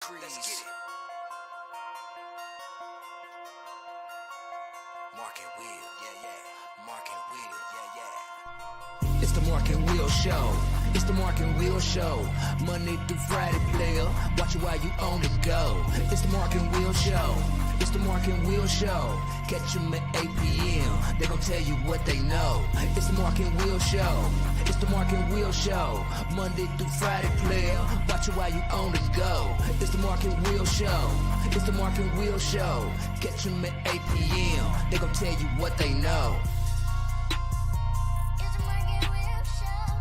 Let's get it. Mark and Will, yeah. Mark and Will, yeah. It's the Mark and Will Show. It's the Mark and Will Show. Monday through Friday, player. Watch it while you on the go. It's the Mark and Will Show. It's the Mark and Will Show. Catch them at 8 p.m. They gon' tell you what they know. It's the Mark and Will Show. It's the Mark and Will Show. Monday through Friday, player. Watch it while you on the go. It's the Mark and Will Show. It's the Mark and Will Show. Catch them at 8 p.m. They gon' tell you what they know. It's the Mark and Will Show.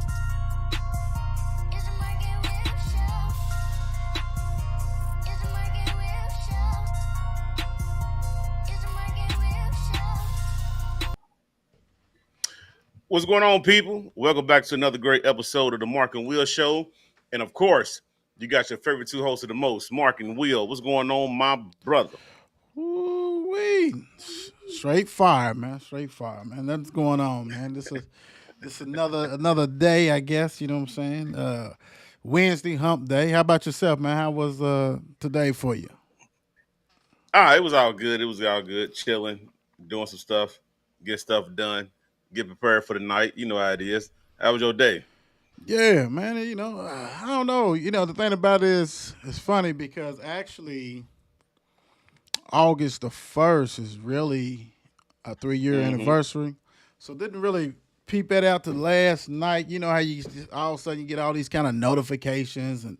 It's the Mark and Will Show. It's the Mark and Will Show. It's the Mark and Will Show. What's going on, people? Welcome back to another great episode of the Mark and Will Show. And of course, you got your favorite two hosts of the most, Mark and Will. What's going on, my brother? Ooh-wee. Straight fire, man. Straight fire, man. Nothing's going on, man. This is another day, I guess. You know what I'm saying? Wednesday hump day. How about yourself, man? How was today for you? It was all good. It was all good. Chilling, doing some stuff, get stuff done, get prepared for the night. You know how it is. How was your day? Yeah, man. I don't know. The thing about it is, it's funny because actually August the 1st is really a 3-year anniversary. So didn't really peep that out to last night. You know how you just, all of a sudden you get all these kind of notifications and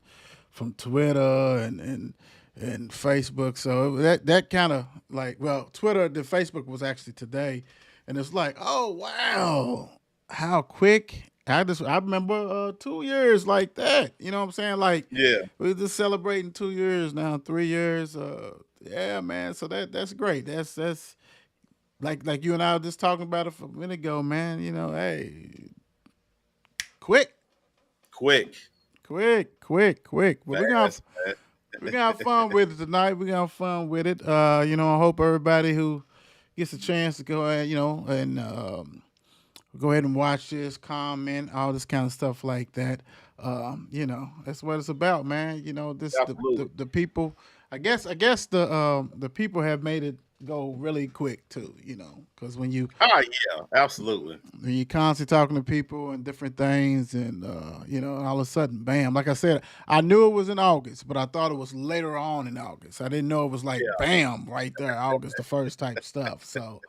from Twitter and Facebook. So that kind of Twitter, the Facebook was actually today, and it's like, oh wow, how quick. I remember 2 years like that. You know what I'm saying? Like Yeah. we're just celebrating 2 years now, 3 years. Yeah, man. So that's great. That's like you and I were just talking about it a minute ago, man. Hey, quick, Quick. quick. But Fast. we're gonna have fun with it tonight. We're gonna have fun with it. I hope everybody who gets a chance to go ahead, and go ahead and watch this, comment, all this kind of stuff like that. That's what it's about, man. This Absolutely. the people. I guess the people have made it go really quick too. Because Yeah, absolutely. when you constantly talking to people and different things, and all of a sudden, bam! Like I said, I knew it was in August, but I thought it was later on in August. I didn't know it was like Yeah. bam right there, August the 1st type stuff. So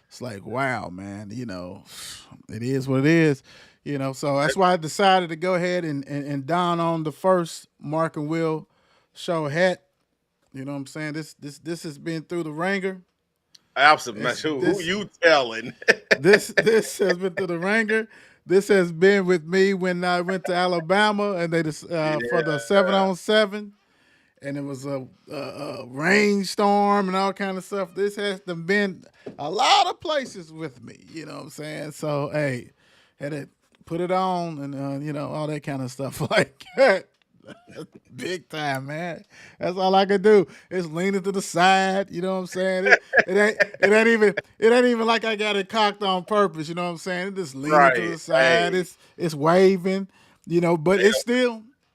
it's like, wow, man. It is what it is. So that's why I decided to go ahead and don on the first Mark and Will show hat. You know what I'm saying? This has been through the ringer. Absolutely. This Who this you telling? this has been through the ringer. This has been with me when I went to Alabama and they just for the Yeah. 7-on-7, and it was a rainstorm and all kind of stuff. This has been a lot of places with me. You know what I'm saying? So hey, had to put it on and all that kind of stuff like that. Big time, man. That's all I can do. It's leaning to the side. You know what I'm saying? It ain't even like I got it cocked on purpose. You know what I'm saying? It just leaning to Right. the side. Hey. It's waving. But Yeah.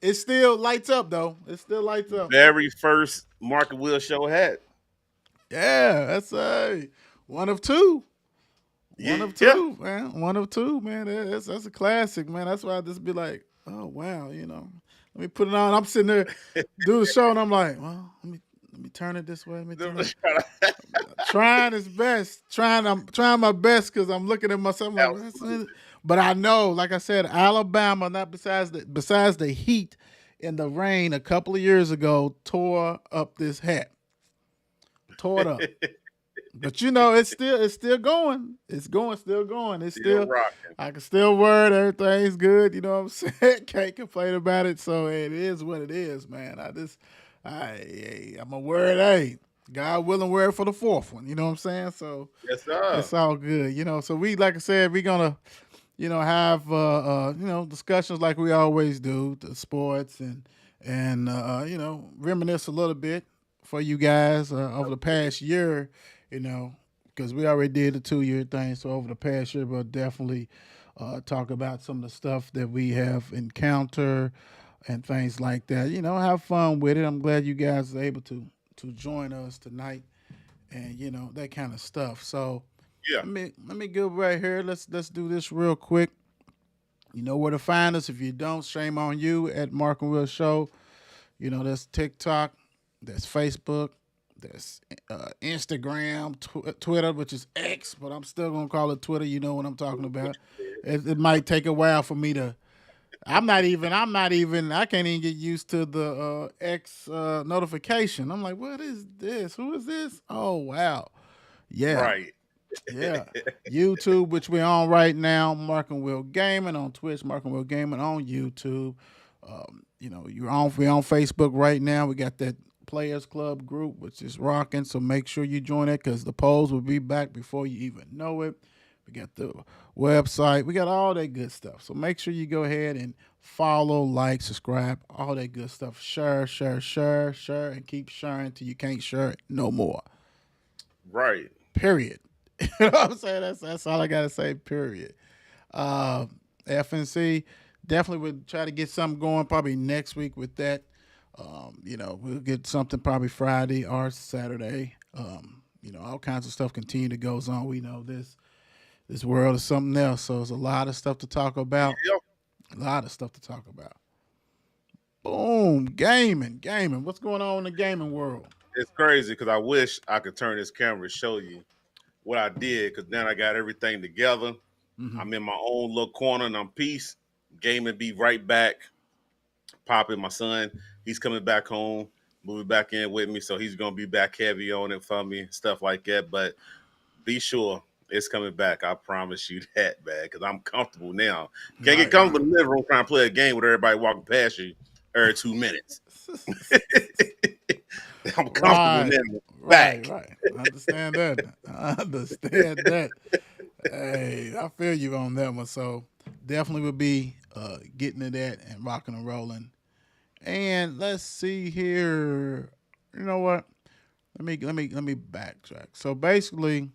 it still lights up though. It still lights up. Very first Mark and Will show hat. Yeah, that's one of two. One of Yeah. two, man. One of two, man. That's a classic, man. That's why I just be like, oh wow, Let me put it on. I'm sitting there, do the show, and I'm like, well, let me turn it this way. Let me turn it. Trying his best. I'm trying my best because I'm looking at myself. I'm like, well, that's it. But I know, like I said, Alabama, not besides the heat and the rain a couple of years ago, tore up this hat. Tore it up. But it's still going. It's going, still going. It's Still still rocking. I can still wear it. Everything's good. You know what I'm saying? Can't complain about it. So it is what it is, man. I'm gonna wear it. Hey, God willing, wear it for the fourth one. You know what I'm saying? So Yes, sir. it's all good. So like I said, we're gonna, have discussions like we always do, the sports and reminisce a little bit for you guys over the past year. Because we already did the 2-year thing. So over the past year, we'll definitely talk about some of the stuff that we have encountered and things like that. Have fun with it. I'm glad you guys are able to join us tonight, and that kind of stuff. So Yeah. let me go right here. Let's do this real quick. You know where to find us. If you don't, shame on you at Mark and Will Show. That's TikTok, that's Facebook, that's Instagram, Twitter, which is X, but I'm still gonna call it Twitter. You know what I'm talking about. It might take a while for me to. I'm not even. I can't even get used to the X notification. I'm like, what is this? Who is this? Oh wow, yeah. Right. Yeah. YouTube, which we're on right now, Mark and Will Gaming on Twitch, Mark and Will Gaming on YouTube. We're on Facebook right now. We got that Players Club group, which is rocking. So make sure you join it because the polls will be back before you even know it. We got the website. We got all that good stuff. So make sure you go ahead and follow, like, subscribe, all that good stuff. Share, and keep sharing till you can't share it no more. Right. Period. You know what I'm saying? That's all I gotta say. Period. FNC definitely would try to get something going probably next week with that. We'll get something probably Friday or Saturday. All kinds of stuff continue to goes on. We know this world is something else, so there's a lot of stuff to talk about. Yep. A lot of stuff to talk about. Boom, gaming. What's going on in the gaming world? It's crazy because I wish I could turn this camera and show you what I did because then I got everything together. Mm-hmm. I'm in my own little corner and I'm peace. Gaming be right back. Popping my son, he's coming back home, moving back in with me, so he's gonna be back heavy on it for me, stuff like that. But be sure it's coming back. I promise you that, man, because I'm comfortable now. Can't get comfortable in the living room trying to play a game with everybody walking past you every 2 minutes. I'm comfortable now. Back. Right. I understand that. Hey, I feel you on that one. So definitely will be getting to that and rocking and rolling. And let's see here. You know what? Let me backtrack. So basically,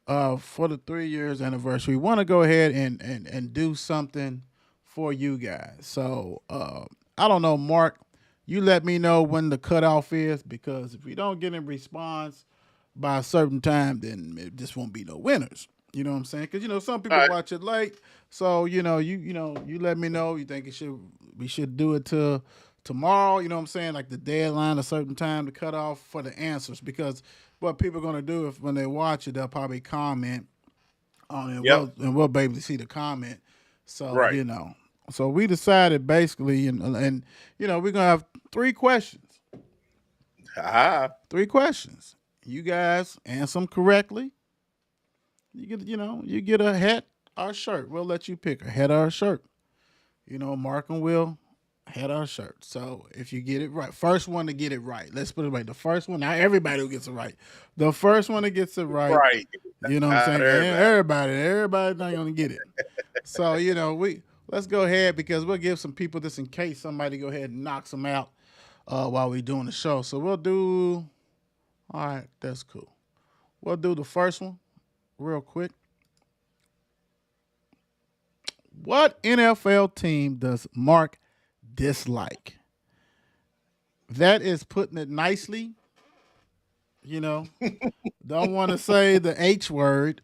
for the 3 years anniversary, we want to go ahead and do something for you guys. So I don't know, Mark. You let me know when the cutoff is because if we don't get a response by a certain time, then it just won't be no winners. You know what I'm saying? Because some people watch it late. So you let me know. You think we should do it till tomorrow? You know what I'm saying? Like the deadline, a certain time to cut off for the answers. Because what people are gonna do if when they watch it, they'll probably comment on it, and we'll be able to see the comment. So So we decided basically, and we're gonna have 3 questions. 3 questions. You guys answer them correctly. You get a hat or a shirt. We'll let you pick a hat or a shirt. Mark and Will, hat or shirt. So if you get it right, first one to get it right. Let's put it right. The first one, not everybody who gets it right. The first one that gets it right. Right. You know what I'm saying? Everybody's not gonna get it. So let's go ahead because we'll give some people this in case somebody go ahead and knocks them out while we're doing the show. So we'll do. All right, that's cool. We'll do the first one real quick. What NFL team does Mark dislike? That is putting it nicely. Don't want to say the H word.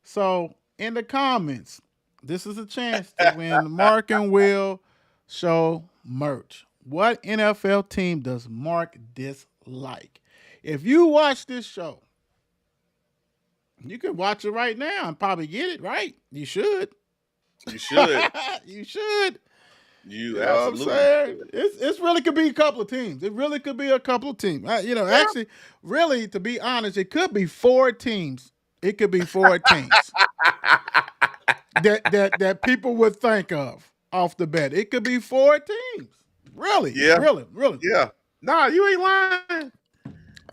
So in the comments, this is a chance to win Mark and Will Show merch. What NFL team does Mark dislike? If you watch this show, you can watch it right now and probably get it right. You should. You should. You should. You know absolutely. What I'm saying? It's really could be a couple of teams. It really could be a couple of teams. Actually, really, to be honest, it could be 4 teams. It could be 4 teams that people would think of off the bat. It could be 4 teams. Really? Yeah. Really? Yeah. Nah, you ain't lying.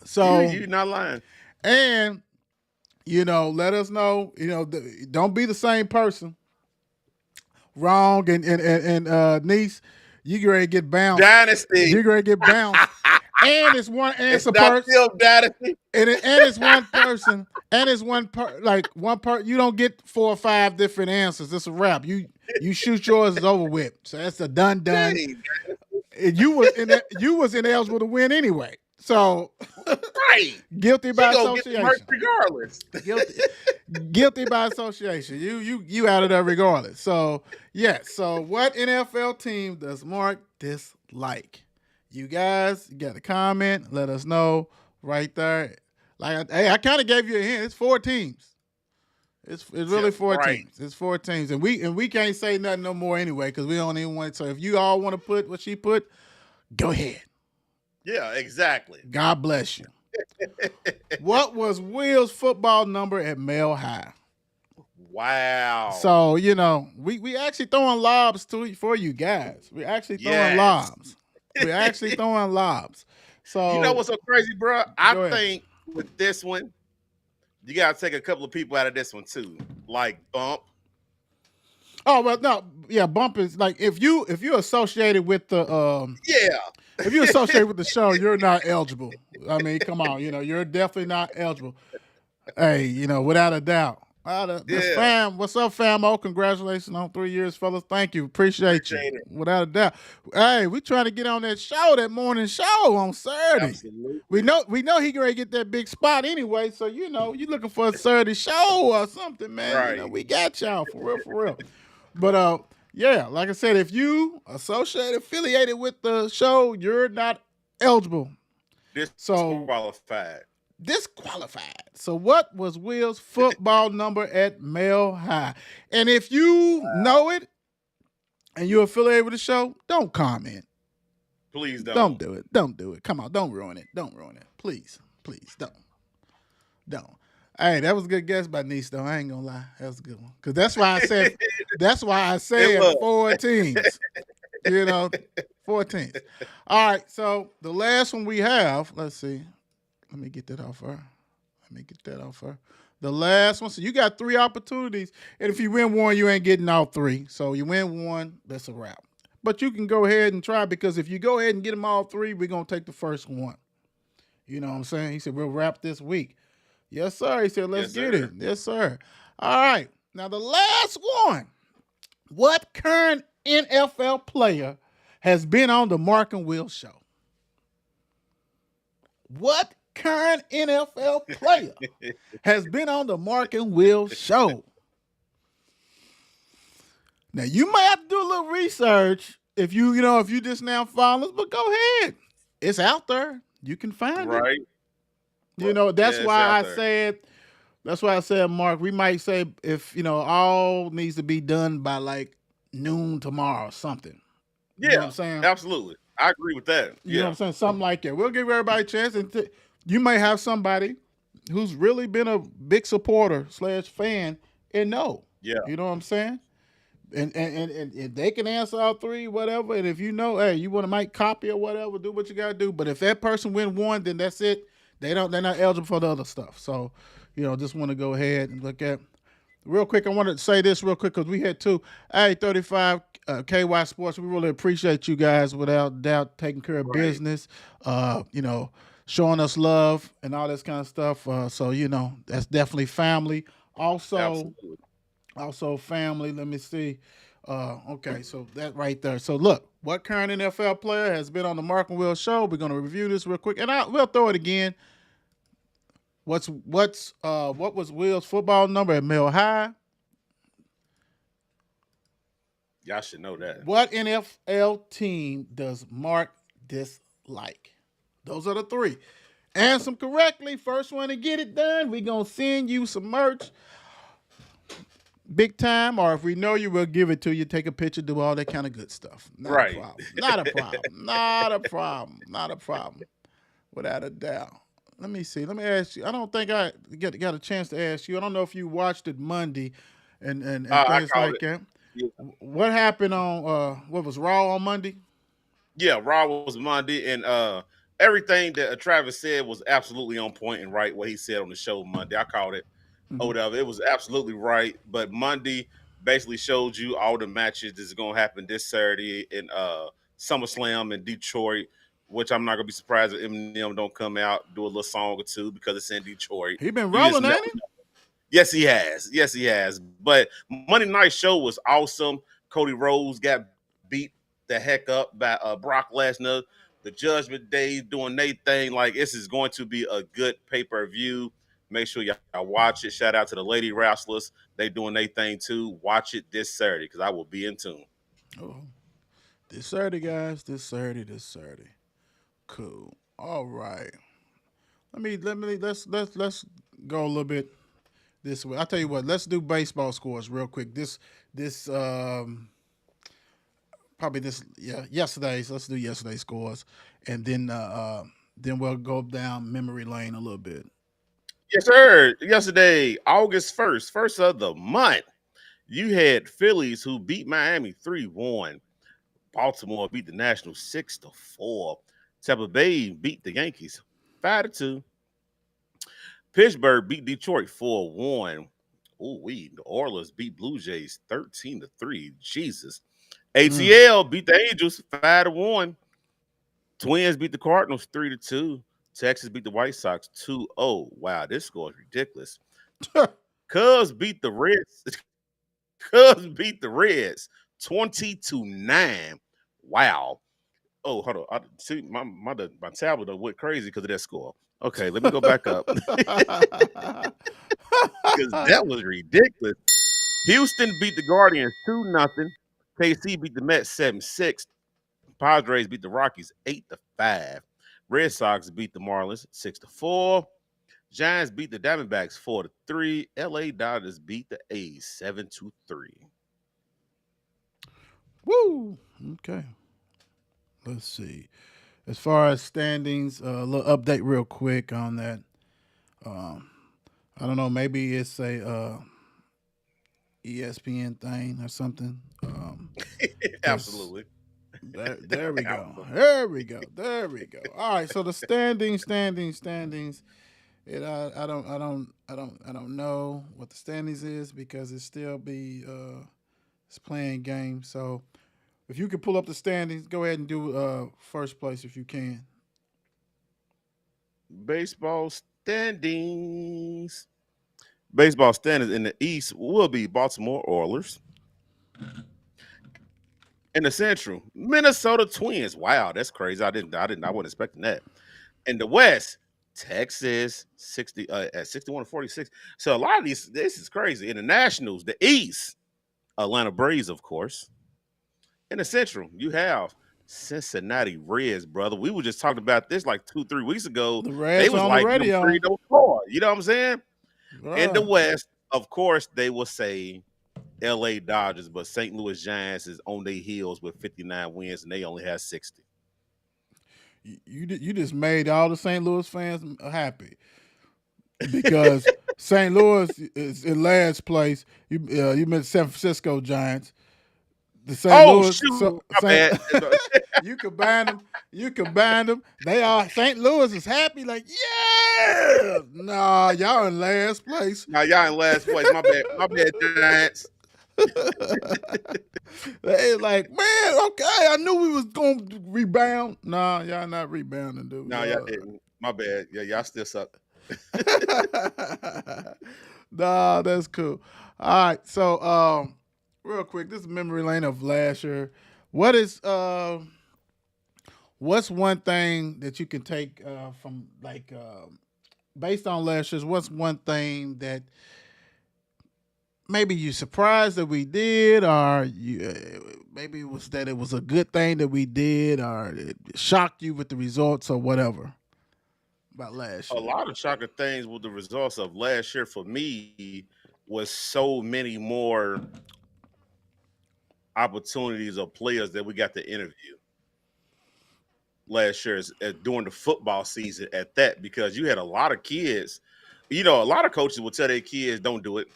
So you're not lying. And let us know. Don't be the same person. Wrong and niece, you get ready to get bounced. Dynasty. You get ready to get bounced. and it's one It's answer not person, Phil Dynasty. and it's one person, and it's one You don't get 4 or 5 different answers. It's a wrap. You shoot yours, is over with. So that's a done. Dang, And you was ineligible to win anyway. So right. guilty You by gonna get the merch association. regardless. Guilty by association. You out of there regardless. So yes. So what NFL team does Mark dislike? You guys, you got to comment. Let us know right there. I kind of gave you a hint. It's 4 teams. It's really 4 right. teams. It's 4 teams, and we can't say nothing no more anyway because we don't even want. So if you all want to put what she put, go ahead. Yeah, exactly. God bless you. What was Will's football number at Mile High? Wow. So, we actually throwing lobs for you guys. We're actually throwing Yes. lobs. We're actually throwing lobs. So You know what's so crazy, bro? Go I ahead. think with this one, you gotta take a couple of people out of this one too, like Bump. Oh well, no, yeah, bump is like if you're associated with the Yeah, if you're associated with the show, you're not eligible. I mean, come on, you're definitely not eligible. Hey, without a doubt. This Yeah. fam, what's up, famo? Congratulations on 3 years, fellas. Thank you. Appreciate you. Appreciate it. Without a doubt. Hey, we trying to get on that morning show on Saturday. absolutely. We know he gonna get that big spot anyway. So you looking for a Saturday show or something, man. Right. We got y'all for real. But yeah, like I said, if you affiliated with the show, you're not eligible. Disqualified. Disqualified. So what was Will's football number at Mile High? And if you know it and you're affiliated with the show, don't comment. Please don't. Don't do it. Don't do it. Come on, don't ruin it. Don't ruin it. Please don't. Hey, that was a good guess by Nice, though. I ain't gonna lie. That was a good one. Because that's why I said was. 4 teams. 4 teams. All right, so the last one we have, let's see. Let me get that off her. The last one. So you got 3 opportunities. And if you win one, you ain't getting all 3. So you win one, that's a wrap. But you can go ahead and try because if you go ahead and get them all 3, we're going to take the first one. You know what I'm saying? He said, we'll wrap this week. Yes, sir. He said, let's get it. Yes, sir. All right. Now, the last one. What current NFL player has been on the Mark and Will show? What current NFL player has been on the Mark and Will show? Now, you might have to do a little research if you just now follow us, but go ahead. It's out there. You can find it. Right. That's Yeah, why it's out that's why I said, Mark, we might say if, all needs to be done by like noon tomorrow or something. You know what I'm saying? Absolutely. I agree with that. You know what I'm saying? Something like that. We'll give everybody a chance. And you may have somebody who's really been a big supporter / fan and know. Yeah. You know what I'm saying? And they can answer all 3, whatever. And if you know, hey, you want to make copy or whatever, do what you got to do. But if that person win one, then that's it. They're not eligible for the other stuff. So, just want to go ahead and look at real quick. I want to say this real quick because we had 2. Hey, 35 KY Sports. We really appreciate you guys without doubt taking care of business. Showing us love and all this kind of stuff. So that's definitely family. Also family. Let me see. Okay, so that right there. So look, what current NFL player has been on the Mark and Will show? We're gonna review this real quick, and we'll throw it again. What was Will's football number at Mile High? Y'all should know that. What NFL team does Mark dislike? Those are the 3. Answer them correctly. First one to get it done, we're gonna send you some merch. Big time, or if we know you, we'll give it to you. Take a picture, do all that kind of good stuff. Not a problem. Without a doubt. Let me see. Let me ask you. I don't think I got a chance to ask you. I don't know if you watched it Monday and things like that. Yeah. What happened on what was Raw on Monday? Yeah, Raw was Monday, and everything that Travis said was absolutely on point and right. What he said on the show Monday, I called it. Whatever. It was absolutely right. But Monday basically showed you all the matches that's going to happen this Saturday in SummerSlam in Detroit. which I'm not gonna be surprised if Eminem don't come out do a little song or two because it's in Detroit. He been You just rolling, never ain't he? know. Yes, he has. Yes, he has. But Monday Night Show was awesome. Cody Rhodes got beat the heck up by Brock Lesnar. The Judgment Day doing their thing. Like, this is going to be a good pay-per-view. Make sure y'all watch it. Shout out to the Lady Wrestlers. They doing their thing too. Watch it this Saturday because I will be in tune. Oh, this Saturday, guys. This Saturday. Cool. All right. Let's go a little bit this way. I'll tell you what. Let's do baseball scores real quick. This probably this yesterday's. Let's do yesterday's scores, and then we'll go down memory lane a little bit. Yes, sir. Yesterday, August 1st, first of the month, you had Phillies who beat Miami 3-1. Baltimore beat the Nationals 6-4. Tampa Bay beat the Yankees 5-2. Pittsburgh beat Detroit 4-1. Ooh, the Orioles beat Blue Jays 13-3. Jesus. ATL beat the Angels 5-1. Twins beat the Cardinals 3-2. Texas beat the White Sox 2-0. Wow, this score is ridiculous. Cubs beat the Reds. Cubs beat the Reds 20-9. Wow. Oh, hold on. See, my tablet went crazy because of that score. Okay, let me go back up because that was ridiculous. Houston beat the Guardians 2-0. KC beat the Mets 7-6. Padres beat the Rockies 8-5. Red Sox beat the Marlins 6-4. Giants beat the Diamondbacks 4-3. LA Dodgers beat the A's 7-3. Woo. Okay. Let's see. As far as standings, a little update real quick on that. I don't know. Maybe it's a ESPN thing or something. Absolutely. There we go. There we go. All right. So the standings. I don't know what the standings is because it's still it's playing games. So if you could pull up the standings, go ahead and do first place if you can. Baseball standings. Baseball standings in the East will be Baltimore Orioles. In the Central, Minnesota Twins. Wow, that's crazy. I wasn't expecting that. In the West, Texas 60 at 61-46. So a lot of this is crazy. In the Nationals, the East, Atlanta Braves, of course. In the Central, you have Cincinnati Reds, brother. We were just talking about this like 2-3 weeks ago. The Reds They was on like the radio. 3-4. You know what I'm saying? Right. In the West, of course, they will say LA Dodgers, but St. Louis Giants is on their heels with 59 wins, and they only have 60. You just made all the St. Louis fans happy because St. Louis is in last place. You meant San Francisco Giants. The St. Louis. Shoot. My bad. You combine them. They are St. Louis is happy. Like, yeah. Nah, y'all in last place. Now y'all in last place. My bad, Giants. They like, man, okay, I knew we was going to rebound. Nah, y'all not rebounding, dude. No, y'all didn't. My bad. Yeah, y'all still suck. Nah, that's cool. All right, so real quick, this is memory lane of last year. What's one thing that you can take from like based on last year's? What's one thing that maybe you surprised that we did, or maybe it was that it was a good thing that we did, or it shocked you with the results or whatever about last year? A lot of shocking things with the results of last year for me was so many more opportunities of players that we got to interview last year during the football season at that, because you had a lot of kids. A lot of coaches will tell their kids don't do it.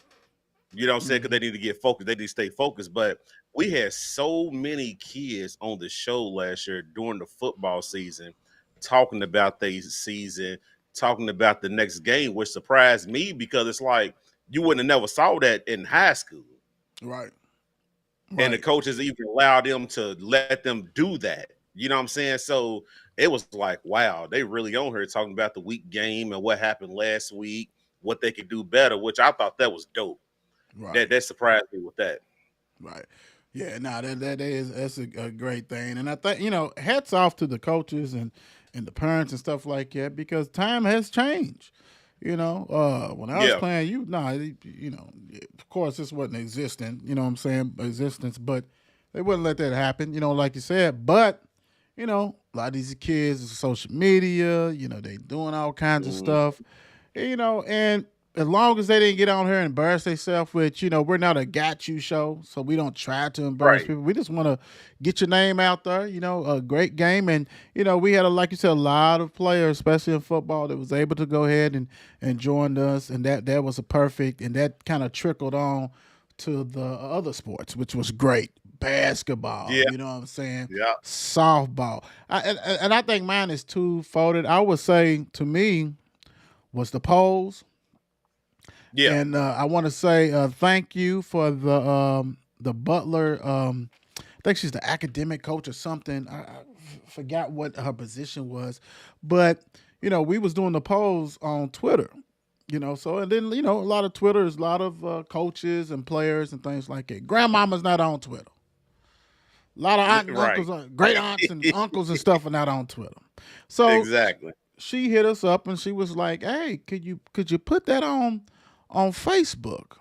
You know what I'm saying? Because they need to get focused. They need to stay focused. But we had so many kids on the show last year during the football season talking about their season, talking about the next game, which surprised me because it's like you wouldn't have never saw that in high school. Right. And the coaches even allowed them to let them do that. You know what I'm saying? So it was like, wow, they really on here talking about the week game and what happened last week, what they could do better, which I thought that was dope. Right. That surprised me with that. Right. Yeah, no, that's a great thing. And I think, hats off to the coaches and the parents and stuff like that because time has changed. When I was Yeah, playing, of course this wasn't existing, existence, but they wouldn't let that happen, like you said. But, a lot of these kids, social media, they doing all kinds of mhm, stuff, and as long as they didn't get on here and embarrass themselves, which we're not a got you show, so we don't try to embarrass right, people. We just want to get your name out there. A great game, and we had like you said, a lot of players, especially in football, that was able to go ahead and join us, and that was a perfect, and that kind of trickled on to the other sports, which was great. Basketball, yeah, you know what I'm saying? yeah, Softball, and I think mine is two folded. I would say to me was the polls. yeah. And I want to say thank you for the Butler. I think she's the academic coach or something. I forgot what her position was, but we was doing the polls on Twitter. So and then a lot of Twitters, a lot of coaches and players and things like that. Grandmama's not on Twitter. A lot of aunt and Right. uncles, great aunts and uncles and stuff are not on Twitter. So Exactly. she hit us up and she was like, "Hey, could you put that on Facebook?"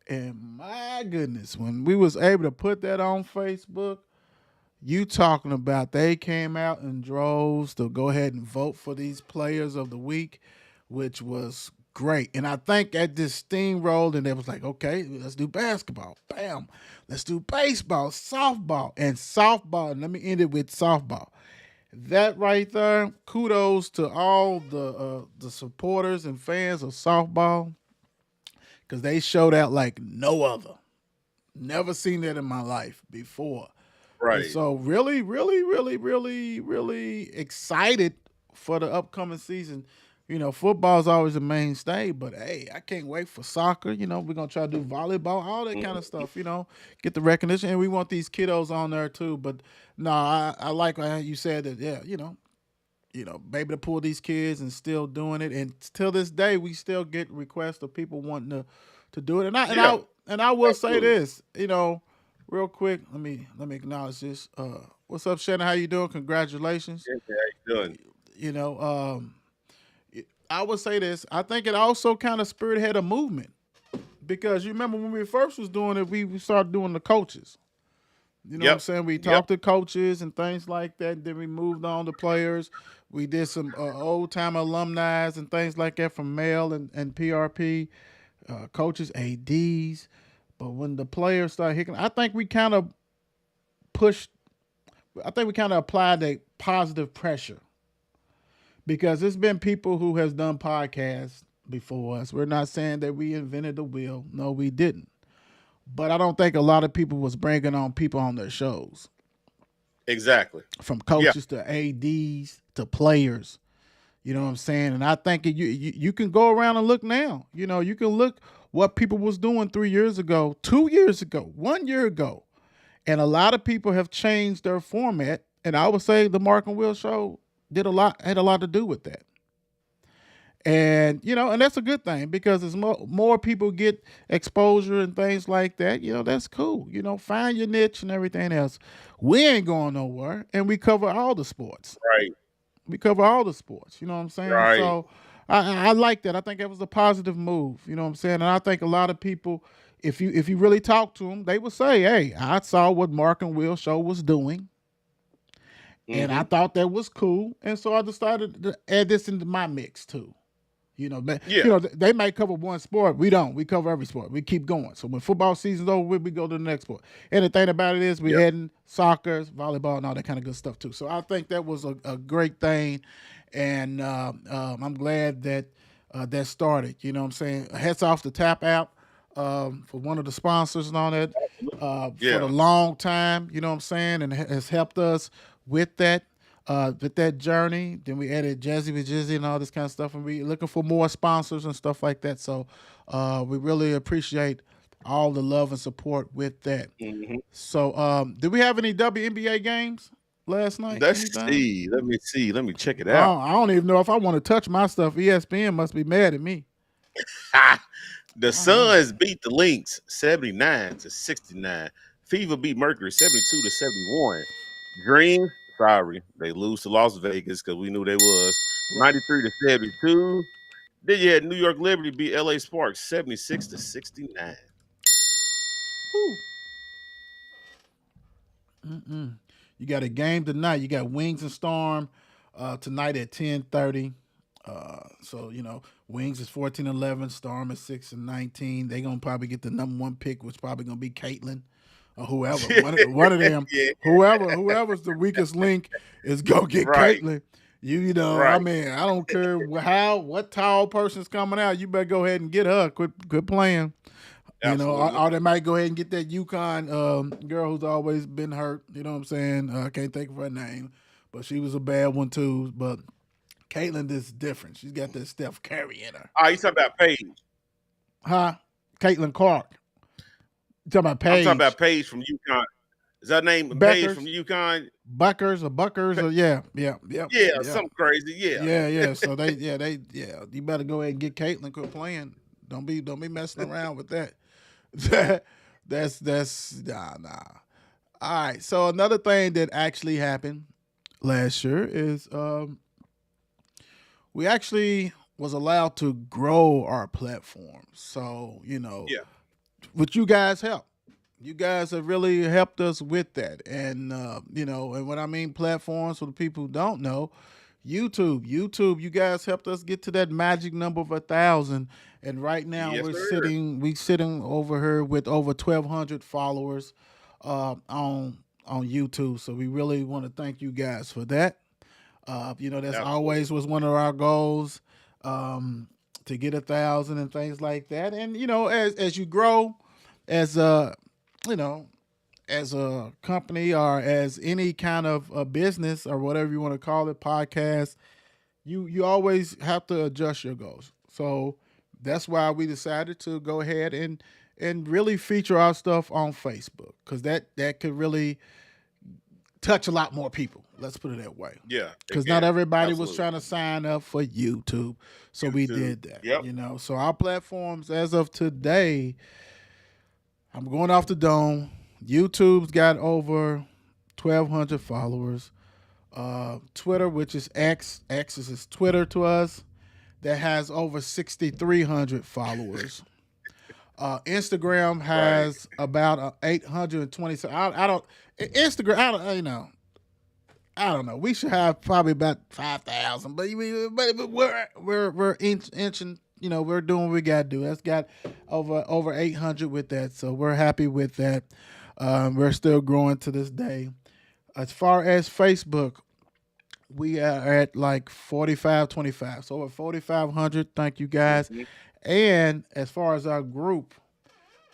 And my goodness, when we was able to put that on Facebook, you talking about they came out in droves to go ahead and vote for these players of the week, which was great. And I think that this steamrolled and it was like, okay, let's do basketball. Bam. Let's do baseball, softball, and softball. And let me end it with softball. That right there, kudos to all the supporters and fans of softball because they showed out like no other. Never seen that in my life before. And Right. so really, really, really, really, really excited for the upcoming season. Football's always a mainstay, but hey, I can't wait for soccer. We're gonna try to do volleyball, all that kind of Mhm. stuff, get the recognition. And we want these kiddos on there too. But no, I like how you said that, yeah, be able to pull these kids and still doing it. And till this day, we still get requests of people wanting to do it. And I and Yeah, I and I will say absolutely. this, real quick. Let me acknowledge this. What's up, Shannon? How you doing? Congratulations. Yeah, how you doing? You know, um, I would say this. I think it also kind of spearheaded a movement because you remember when we first was doing it, we started doing the coaches. You know what I'm Yep. saying? We Yep. talked to coaches and things like that. Then we moved on to players. We did some old time alumni and things like that from Mail and PRP, coaches, ADs. But when the players started hitting, pushed, I think we kind of applied a positive pressure because there's been people who has done podcasts before us. We're not saying that we invented the wheel. No, we didn't. But I don't think a lot of people was bringing on people on their shows, Exactly. from Yeah. coaches to ads to players. You know what I'm saying? And I think you can go around and look now. You can look what people was doing 3 years ago, 2 years ago, 1 year ago, and a lot of people have changed their format. And I would say the Mark and Will show had a lot to do with that. And and that's a good thing because as more people get exposure and things like that, that's cool. Find your niche and everything else. We ain't going nowhere, and we cover all the sports. Right. We cover all the sports. You know what I'm saying? Right. So I like that. I think that was a positive move. You know what I'm saying? And I think a lot of people, if you really talk to them, they would say, "Hey, I saw what Mark and Will show was doing, and I Hmm. thought that was cool, and so I decided to add this into my mix too." Yeah. They might cover one sport. We don't. We cover every sport. We keep going. So when football season's over, we go to the next sport. And the thing about it is, we're Yep. adding soccer, volleyball, and all that kind of good stuff too. So I think that was a great thing, and I'm glad that that started. You know what I'm saying? Hats off to Tap Out for one of the sponsors and all that for the Yeah. long time. You know what I'm saying? And has helped us with that journey. Then we added Jazzy with Jizzy and all this kind of stuff, and we looking for more sponsors and stuff like that. So we really appreciate all the love and support with that. Hmm. So do we have any WNBA games last night? Let's Anytime? see. Let me see. Let me check it out. I don't even know if I want to touch my stuff. ESPN must be mad at me. The Suns beat the Lynx 79-69. Fever beat Mercury 72-71. Dreams, sorry, they lose to Las Vegas because we knew they was 93-72. Then you had New York Liberty beat LA Sparks 76-69. You got a game tonight. You got Wings and Storm tonight at 10:30. So Wings is 14-11, Storm is 6-19. They're gonna probably get the number one pick, which probably gonna be Caitlin or whoever. One of them, Yeah. whoever's the weakest link is go get Right. Caitlin. I Right. mean, I don't care what tall person's coming out. You better go ahead and get her. Quit playing. Absolutely. Or they might go ahead and get that UConn girl who's always been hurt. You know what I'm saying? I can't think of her name, but she was a bad one too. But Caitlin is different. She's got that Steph Curry in her. You talking about Paige? Huh? Caitlin Clark. You talking about I'm Paige? talking about Paige from UConn. Is that name Paige Beckers? from UConn? Buckers or yeah. Yeah, something crazy. Yeah. Yeah. So you better go ahead and get Caitlin. Quit playing. Don't be messing around with that. That's nah. All right. So another thing that actually happened last year is we actually was allowed to grow our platform. So Yeah. with you guys help. You guys have really helped us with that. And and when I mean platforms for the people who don't know, YouTube, you guys helped us get to that magic number of 1,000. And right now Yes, we're sir. sitting over here with over 1,200 followers on YouTube. So we really want to thank you guys for that. That's Absolutely. always was one of our goals, to get 1,000 and things like that. And as you grow, as as a company or as any kind of a business or whatever you want to call it, podcast, you always have to adjust your goals. So that's why we decided to go ahead and really feature our stuff on Facebook, because that could really touch a lot more people. Let's put it that way. Yeah. Because not everybody was Absolutely. trying to sign up for YouTube. So we YouTube. did that. Yep. So our platforms as of today, I'm going off the dome. YouTube's got over 1,200 followers. Twitter, which is X is Twitter to us, that has over 6,300 followers. Instagram has about 820. So I don't Instagram. I don't know. We should have probably about 5,000, but we're inching. We're doing what we got to do. That's got over 800 with that, so we're happy with that. We're still growing to this day. As far as Facebook, we are at like 4525, so over 4,500. Thank you guys. Mhm. And as far as our group,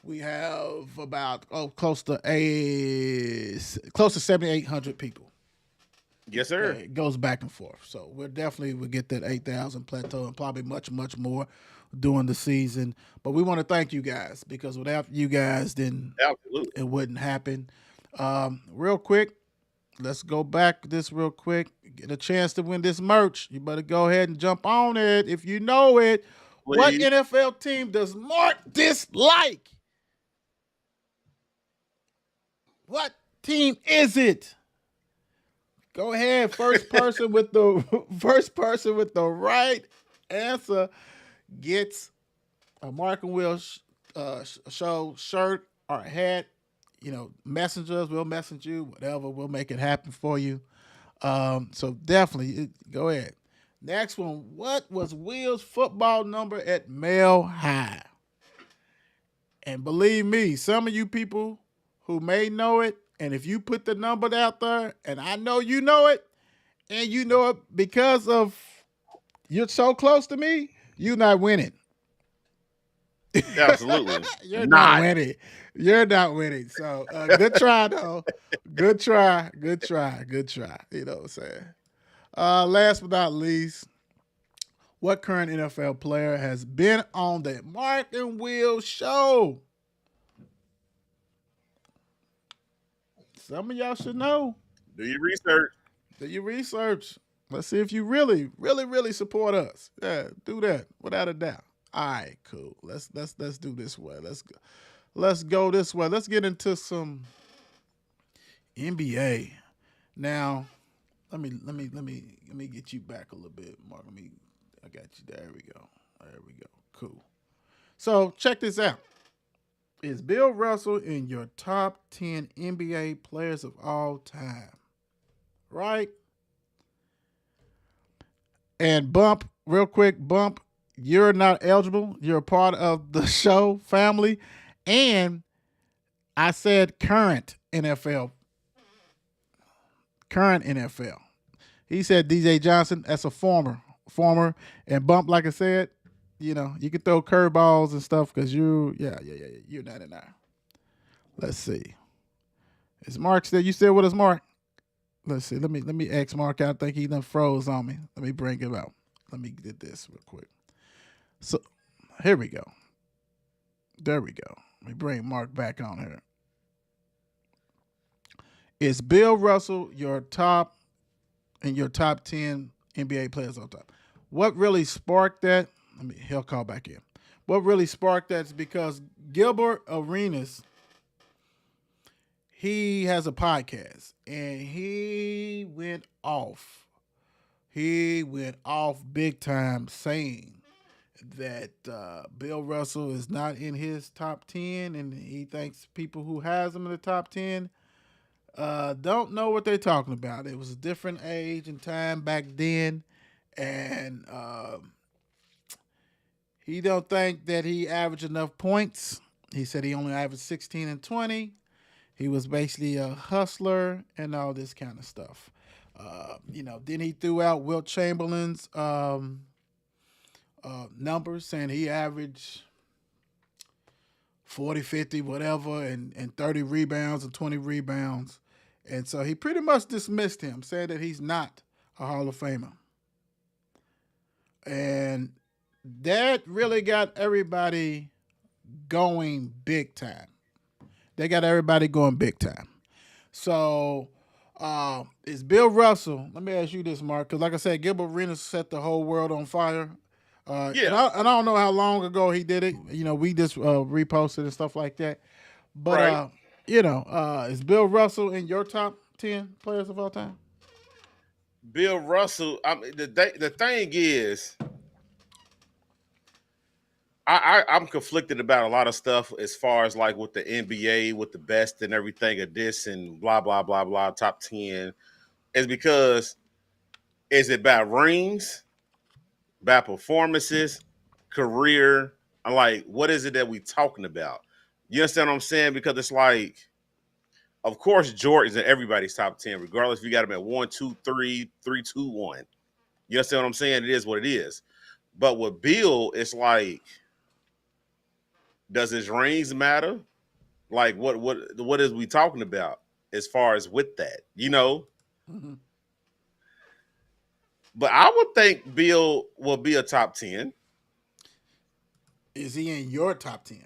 we have about close to 7,800 people. Yes, sir. It goes back and forth. So we'll get that 8,000 plateau and probably much, much more during the season. But we want to thank you guys, because without you guys, then Absolutely. it wouldn't happen. Real quick, let's go back this real quick. Get a chance to win this merch. You better go ahead and jump on it if you know it. What Please. NFL team does Mark dislike? What team is it? Go ahead. First person with the right answer gets a Mark and Will show shirt or hat. Messenger us. We'll message you. Whatever. We'll make it happen for you. So definitely go ahead. Next one. What was Will's football number at Mile High? And believe me, some of you people who may know it, and if you put the number out there, and I know you know it, and you know it because of you're so close to me, you're not winning. Absolutely. You're not winning. You're not winning. So good try, though. Good try. You know what I'm saying? Last but not least, what current NFL player has been on the Mark and Will show? Some of y'all should know. Do your research. Do your research. Let's see if you really, really, really support us. Yeah, do that without a doubt. All right, cool. Let's do this way. Let's go this way. Let's get into some NBA. Now, let me get you back a little bit, Mark. I got you. There we go. There we go. Cool. So check this out. Is Bill Russell in your top 10 NBA players of all time? Right? And Bump, real quick, Bump, you're not eligible. You're a part of the show family. And I said current NFL. Current NFL. He said DJ Johnson, that's a former. And Bump, like I said, you can throw curveballs and stuff because you're not in there. Let's see. Is Mark still? You still with us, Mark? Let's see. Let me X Mark out. I think he done froze on me. Let me bring him out. Let me get this real quick. So here we go. There we go. Let me bring Mark back on here. Is Bill Russell your top 10 NBA players on top? What really sparked that? He'll call back in. What really sparked that is because Gilbert Arenas, he has a podcast, and he went off. He went off big time saying that Bill Russell is not in his top 10, and he thinks people who has him in the top 10 don't know what they're talking about. It was a different age and time back then, and he don't think that he averaged enough points. He said he only averaged 16 and 20. He was basically a hustler and all this kind of stuff. Then he threw out Wilt Chamberlain's numbers, saying he averaged 40, 50, whatever, and 30 rebounds and 20 rebounds. And so he pretty much dismissed him, saying that he's not a Hall of Famer. And that really got everybody going big time. They got everybody going big time. So is Bill Russell, let me ask you this, Mark, because like I said, Gilbert Arenas set the whole world on fire. And I don't know how long ago he did it. We just reposted and stuff like that. But, Right. Is Bill Russell in your top 10 players of all time? Bill Russell, the thing is, I'm conflicted about a lot of stuff as far as like with the NBA, with the best and everything of this and blah, blah, blah, blah, top 10. Is because, is it about rings, about performances, career? Like, what is it that we talking about? You understand what I'm saying? Because it's like, of course, Jordan's in everybody's top 10, regardless if you got him at 1, 2, 3, 3, 2, 1. You understand what I'm saying? It is what it is. But with Bill, it's like, does his rings matter? Like, what is we talking about as far as with that? Mm-hmm. But I would think Bill will be a top 10. Is he in your top 10?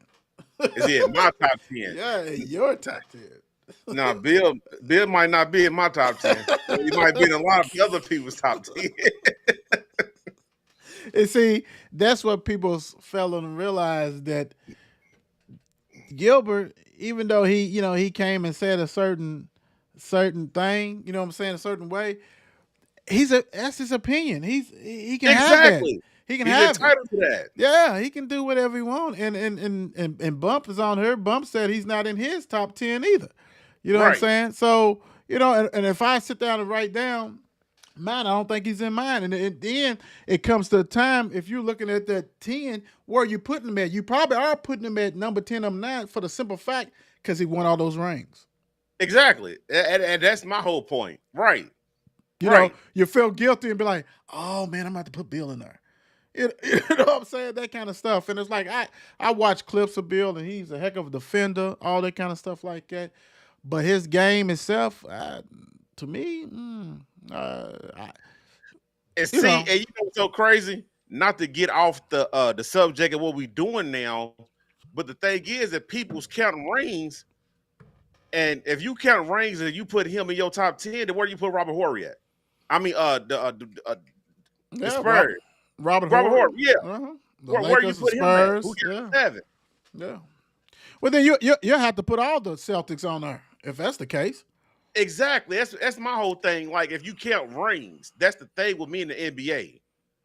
Is he in my top 10? Yeah, in your top 10. No, Bill might not be in my top 10. He might be in a lot of other people's top 10. And see, that's what people fail to realize, that Gilbert, even though he came and said a certain thing, you know what I'm saying, a certain way, that's his opinion. He can have that. Exactly. He can He's have it. entitled to that. Yeah, he can do whatever he wants. And Bump is on here. Bump said he's not in his top 10 either. You know what I'm Right. saying? So, and if I sit down and write down mine, I don't think he's in mine. And then it comes to a time, if you're looking at that 10, where you putting him at? You probably are putting him at number 10, number 9 for the simple fact because he won all those rings. Exactly. And that's my whole point. Right. You know, you feel guilty and be like, oh, man, I'm about to put Bill in there. You know what I'm saying? That kind of stuff. And it's like, I watch clips of Bill, and he's a heck of a defender, all that kind of stuff like that. But his game itself, to me, And see, and you know what's so crazy? Not to get off the subject of what we doing now, but the thing is that people's counting rings And if you count rings and you put him in your top 10, then where do you put Robert Horry at? I mean, the Yeah, Spurs. Robert Robert Horry. Horry, yeah. Uh-huh. The Where you Lakers, the put him at? Spurs. Who Yeah, got 7? yeah. Well, then you have to put all the Celtics on there if that's the case. Exactly. That's my whole thing. Like, if you count rings, that's the thing with me in the NBA.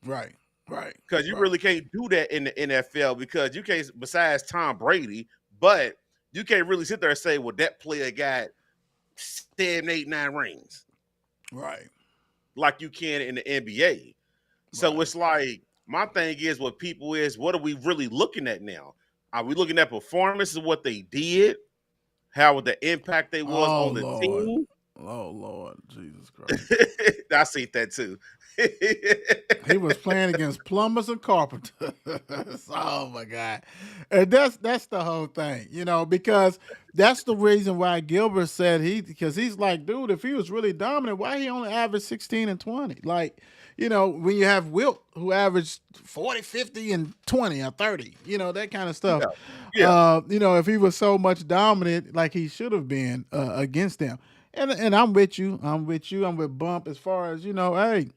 Right. Right. Because you right. really can't do that in the NFL because you can't, besides Tom Brady, but you can't really sit there and say, well, that player got 7, 8, 9 rings Right. like you can in the NBA. So Right. it's like, my thing is what people is, what are we really looking at now? Are we looking at performances, what they did, how the impact they was on the Lord. team? Oh, Lord. Jesus Christ. I see that too. He was playing against plumbers and carpenters. Oh my God. And that's the whole thing, because that's the reason why Gilbert said because he's like, dude, if he was really dominant, why he only averaged 16 and 20? Like, when you have Wilt who averaged 40, 50, and 20 or 30, that kind of stuff. Yeah. If he was so much dominant like he should have been against them. And I'm with you. I'm with Bump as far as, hey,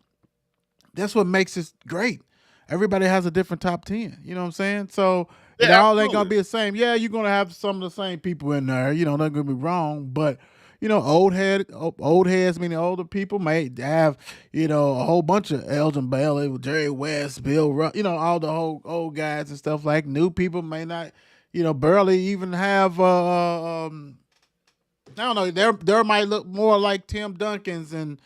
that's what makes it great. Everybody has a different top 10. You know what I'm saying? So it all ain't going to be the same. Yeah, you're going to have some of the same people in there. Not going to be wrong. But, old heads, meaning older people, may have, a whole bunch of Elgin Bailey, Jerry West, Bill Russ, all the whole old guys and stuff. Like new people may not, barely even have, I don't know. There might look more like Tim Duncan's and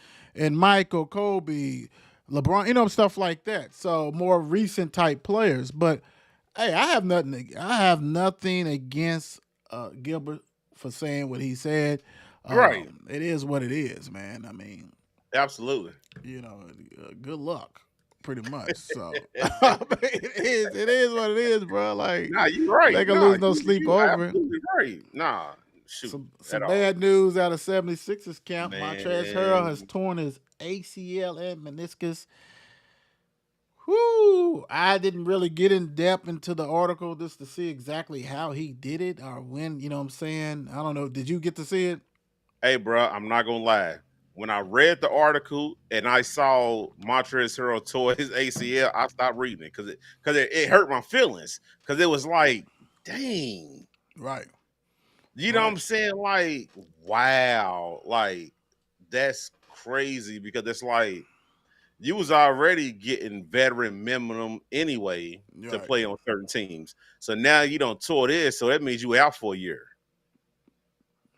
Michael, Kobe, LeBron, stuff like that. So more recent type players. But hey, I have nothing against Gilbert for saying what he said. Right. It is what it is, man. I mean, absolutely. Good luck. Pretty much. So I mean, it is what it is, bro. Like, nah, you're right. They can lose no sleep over it. Absolutely right. Nah. Shoot, some bad news out of 76ers camp. Man. Montrezl Harrell has torn his ACL and meniscus. Whoo! I didn't really get in depth into the article just to see exactly how he did it or when, you know what I'm saying? I don't know. Did you get to see it? Hey, bro, I'm not going to lie. When I read the article and I saw Montrezl Harrell tore his ACL, I stopped reading it because it hurt my feelings. Because it was like, dang. Right. You know what I'm saying? Like, wow. Like, that's crazy because it's like you was already getting veteran minimum anyway to play on certain teams. So now you don't tore this, so that means you out for a year.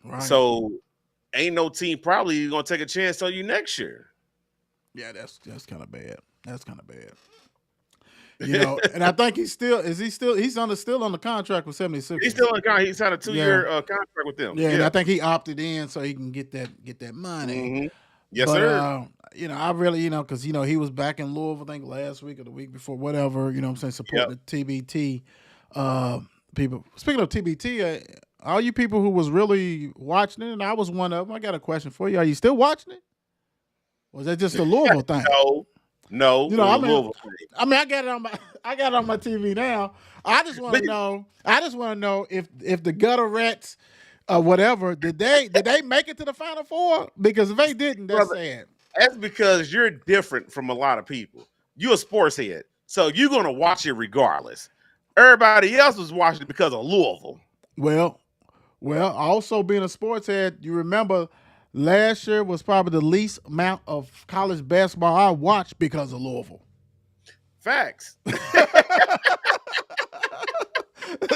Right. So ain't no team probably going to take a chance on you next year. Yeah, that's kind of bad. That's kind of bad. And I think he's still on the contract with 76ers. He's still on contract. He signed a 2-year contract with them. Yeah, and I think he opted in so he can get that money. Mm-hmm. Yes, sir. I really, because he was back in Louisville, I think last week or the week before, whatever. You know what I'm saying, supporting the TBT people. Speaking of TBT, all you people who was really watching it, and I was one of them. I got a question for you. Are you still watching it? Or was that just a Louisville thing? No, I got it on my TV now. I just want to know if the Gutter Rats or whatever did they make it to the Final Four? Because if they didn't, that's sad. That's because you're different from a lot of people. You're a sports head, so you're gonna watch it regardless. Everybody else was watching it because of Louisville. Well, also being a sports head, you remember last year was probably the least amount of college basketball I watched because of Louisville. Facts.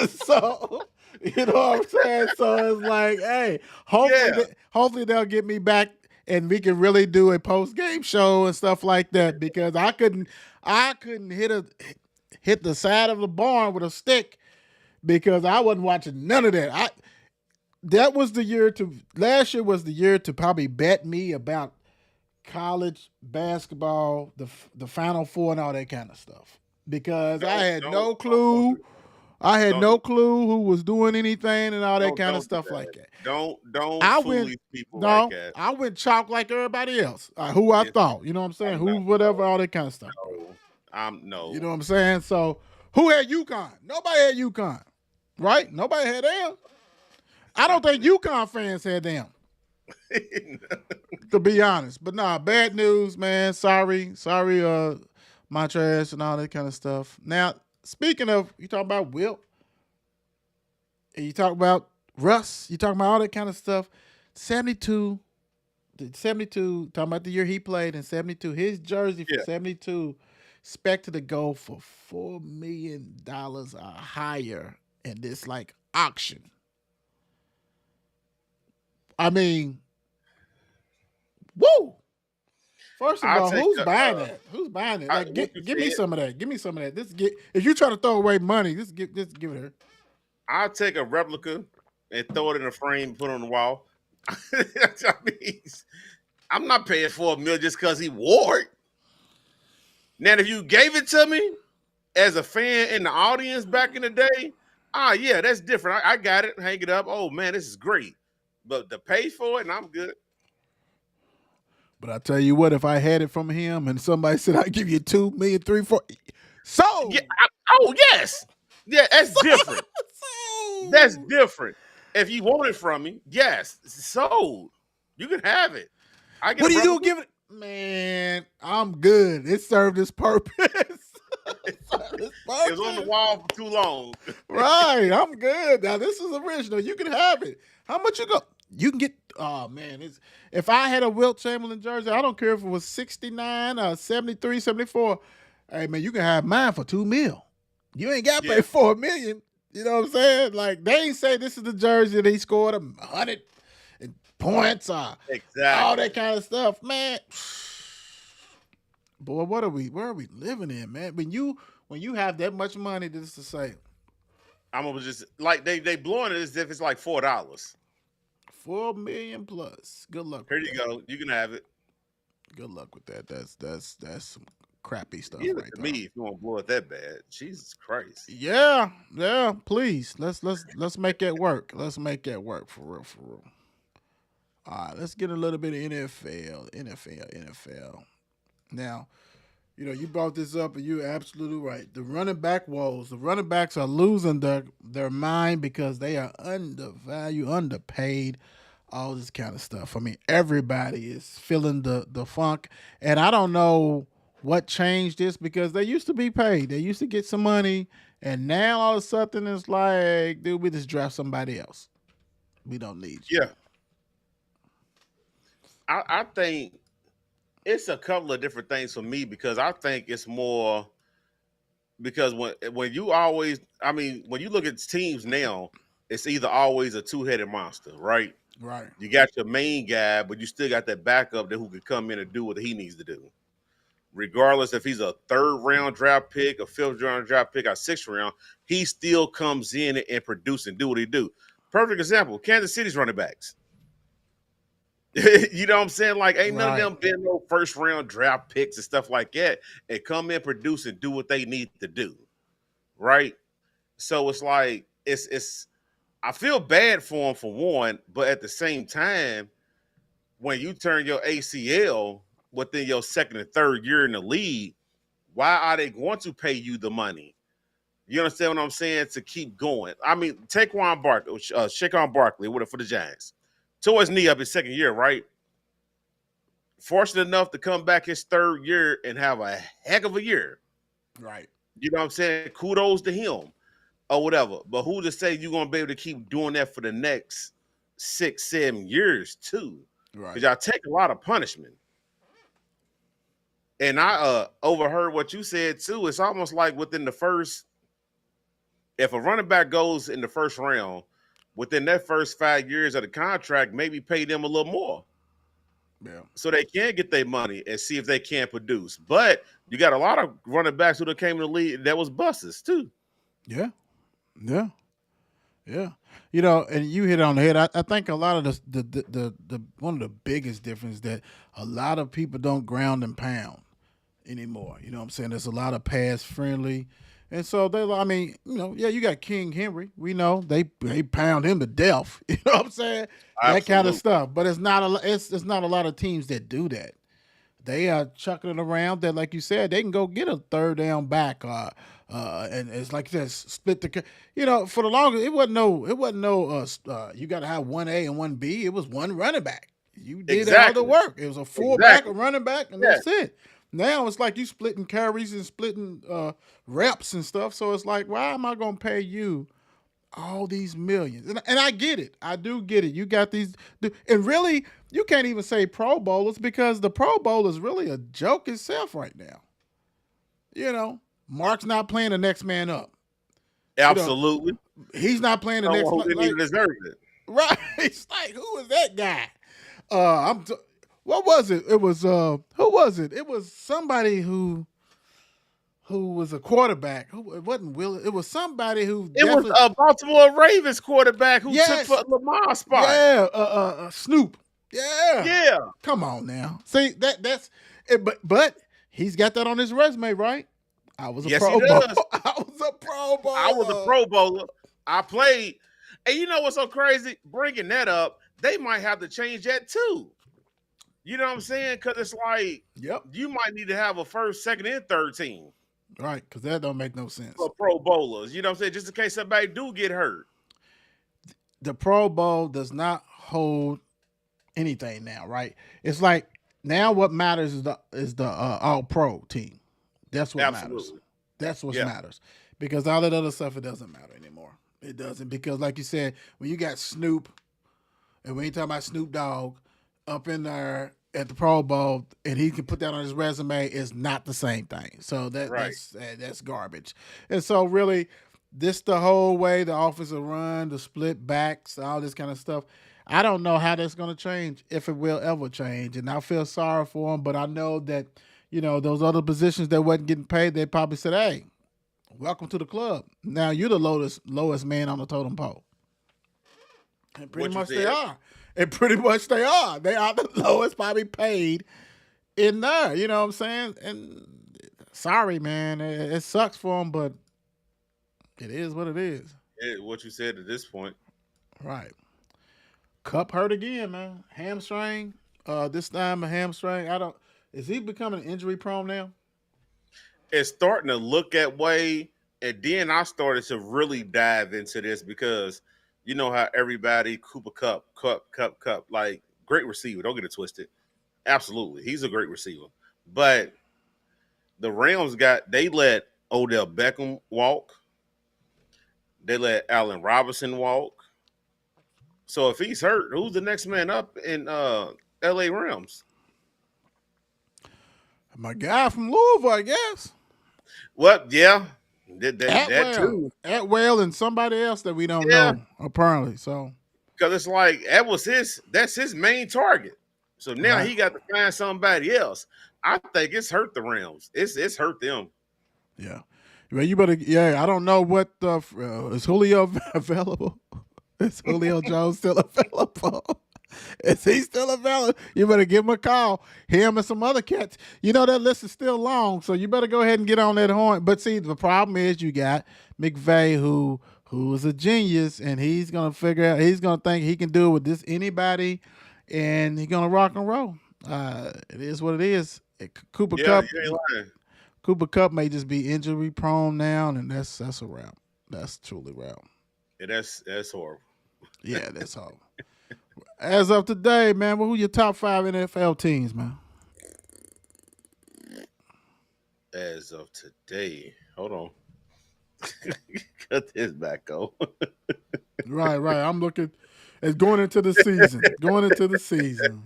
So, you know what I'm saying? So it's like, hey, hopefully they'll get me back and we can really do a post-game show and stuff like that because I couldn't hit the side of the barn with a stick because I wasn't watching none of that. Last year was the year to probably bet me about college basketball, the Final Four and all that kind of stuff. Because I had no clue. I had no clue who was doing anything and all that kind of stuff like that. Don't fool these people like that. I went chalk like everybody else. Who I thought, you know what I'm saying? Who, whatever, all that kind of stuff. No. You know what I'm saying? So who had UConn? Nobody had UConn, right? Nobody had them. I don't think UConn fans had them, to be honest. But nah, bad news, man. Sorry, Montrez and all that kind of stuff. Now, speaking of, you talk about Wilt, and you talk about Russ, you talk about all that kind of stuff. 72, talking about the year he played in 72, his jersey for Yeah. 72 expected to go for $4 million or higher in this like auction. I mean, woo! First of I'll all, take who's a, buying that? Who's buying it? Like, what you give me said. some of that. Give me some of that. If you try to throw away money, just give it her. I'll take a replica and throw it in a frame, put it on the wall. I mean, I'm not paying $4 million just because he wore it. Now, if you gave it to me as a fan in the audience back in the day, yeah, that's different. I got it, hang it up. Oh man, this is great. But to pay for it, and I'm good. But I tell you what, if I had it from him and somebody said I give you 2 million, 3, 4, so Yeah. Oh yes, yeah, that's different. That's different. If you want it from me, yes, sold. You can have it. I get what a do you do? replica. Give it, man. I'm good. It served its purpose. It served its It was on the purpose. wall for too long. Right, I'm good. Now this is original. You can have it. How much you go? You can get. Oh man, if I had a Wilt Chamberlain jersey, I don't care if it was 69 or 73, 74. Hey man, you can have mine for $2 million. You ain't got to pay Yeah. $4 million. You know what I'm saying? Like they ain't say this is the jersey that he scored 100 points or all Exactly. that kind of stuff, man. Boy, where are we living in, man? When you have that much money, just to say I'm gonna just like they blowing it as if it's like $4. $4 million plus. Good luck. Here with you that. go. You can have it. Good luck with that. That's some crappy stuff Give right it to there. me if you want to blow it that bad. Jesus Christ. Yeah. Please, let's make that work. Let's make that work for real. All right, let's get a little bit of NFL. Now, you brought this up, and you're absolutely right. The running back woes. The running backs are losing their mind because they are undervalued, underpaid, all this kind of stuff. I mean, everybody is feeling the funk, and I don't know what changed this because they used to be paid. They used to get some money, and now all of a sudden it's like, dude, we just draft somebody else. We don't need you. Yeah. I think it's a couple of different things for me because I think it's more because when you always when you look at teams now, it's either always a two-headed monster, right? Right. You got your main guy, but you still got that backup that who can come in and do what he needs to do. Regardless if he's a third-round draft pick, a fifth-round draft pick, or sixth round, he still comes in and produce and do what he do. Perfect example, Kansas City's running backs. You know what I'm saying? Like, ain't none of them been no first-round draft picks and stuff like that and come in, produce, and do what they need to do, right? So it's like, it's I feel bad for them for one, but at the same time, when you turn your ACL within your second and third year in the league, why are they going to pay you the money? You understand what I'm saying? To keep going. I mean, Saquon Barkley, for the Giants. Tore his knee up his second year, right? Fortunate enough to come back his third year and have a heck of a year. Right. You know what I'm saying? Kudos to him or whatever. But who to say you're going to be able to keep doing that for the next 6-7 years too? Right. Because y'all take a lot of punishment. And I overheard what you said too. It's almost like within the first, if a running back goes in the first round, within that first 5 years of the contract, maybe pay them a little more. Yeah. So they can get their money and see if they can produce. But you got a lot of running backs who that came in the league that was buses too. Yeah. And you hit it on the head. I think a lot of the one of the biggest difference that a lot of people don't ground and pound anymore. You know what I'm saying? There's a lot of pass friendly. And so you got King Henry. We know they pound him to death. You know what I'm saying? That kind of Absolutely. stuff. But it's not a lot of teams that do that. they are chucking it around that, like you said, they can go get a third down back. And it's like this split the, for the longest, you got to have 1A and 1B. It was one running back. You did all the Exactly. work. It was a fullback, a running back, and Yeah. that's it. Now it's like you splitting carries and splitting reps and stuff. So it's like, why am I going to pay you all these millions? And I get it. I do get it. You got these, and really, you can't even say Pro Bowlers because the Pro Bowl is really a joke itself right now. Mark's not playing the next man up. Absolutely. He's not playing the next Who man. didn't even deserve it. Right. It's like, who is that guy? What was it? It was who was it? It was somebody who was a quarterback. It wasn't Will. It was somebody who It was a Baltimore Ravens quarterback who Yes. took for Lamar's spot. Yeah, Snoop. Yeah. Yeah. Come on now. See that's it, but he's got that on his resume, right? I was a Yes, Pro he Bowler. does. I was a Pro Bowler. I was a Pro Bowler. I played. And you know what's so crazy? Bringing that up, they might have to change that too. You know what I'm saying? Because it's like, Yep. you might need to have a first, second, and third team Right, because that don't make no sense. for Pro Bowlers. You know what I'm saying? Just in case somebody do get hurt. The Pro Bowl does hold anything now, right? It's like now what matters is the All Pro team. That's what matters. Absolutely. That's what Yeah. matters. Because all that other stuff, it doesn't matter anymore. It doesn't, because like you said, when you got Snoop, and we ain't talking about Snoop Dogg up in there at the Pro Bowl, and he can put that on his resume, is not the same thing. So Right. that's garbage. And so really, this the whole way the offensive run, the split backs, all this kind of stuff. I don't know how that's going to change, if it will ever change. And I feel sorry for him, but I know that, those other positions that wasn't getting paid, they probably said, hey, welcome to the club. Now you're the lowest man on the totem pole. And pretty What you much they said. are. And pretty much they are. They are the lowest probably paid in there. You know what I'm saying? And sorry, man. It sucks for them, but it is what it is. What you said at this point. Right. Cup hurt again, man. Hamstring. This time a hamstring. Is he becoming injury prone now? It's starting to look that way. And then I started to really dive into this because you know how everybody, Cooper Cup, like great receiver. Don't get it twisted. Absolutely. He's a great receiver. But the Rams they let Odell Beckham walk. They let Allen Robinson walk. So if he's hurt, who's the next man up in LA Rams? My guy from Louisville, I guess. Well, yeah. That too. Atwell and somebody else that we don't Yeah. know, apparently. So Because it's like that's his main target. So now Right. he got to find somebody else. I think it's hurt the Rams. It's hurt them. yeah. Well, you better. Yeah, I don't know what is Julio available. Is Julio Jones still available? Is he still available? You better give him a call. Him and some other cats. That list is still long, so you better go ahead and get on that horn. But see, the problem is you got McVay, who is a genius, and he's gonna figure out. He's gonna think he can do it with this anybody, and he's gonna rock and roll. It is what it is. Cooper Yeah, Cup. you ain't lying. Cooper Cup may just be injury prone now, and that's a wrap. That's truly a wrap. Yeah, that's horrible. Yeah, that's all. As of today, man, who your top 5 NFL teams, man? As of today, hold on. Cut this back on. Right. I'm looking. It's going into the season. Going into the season.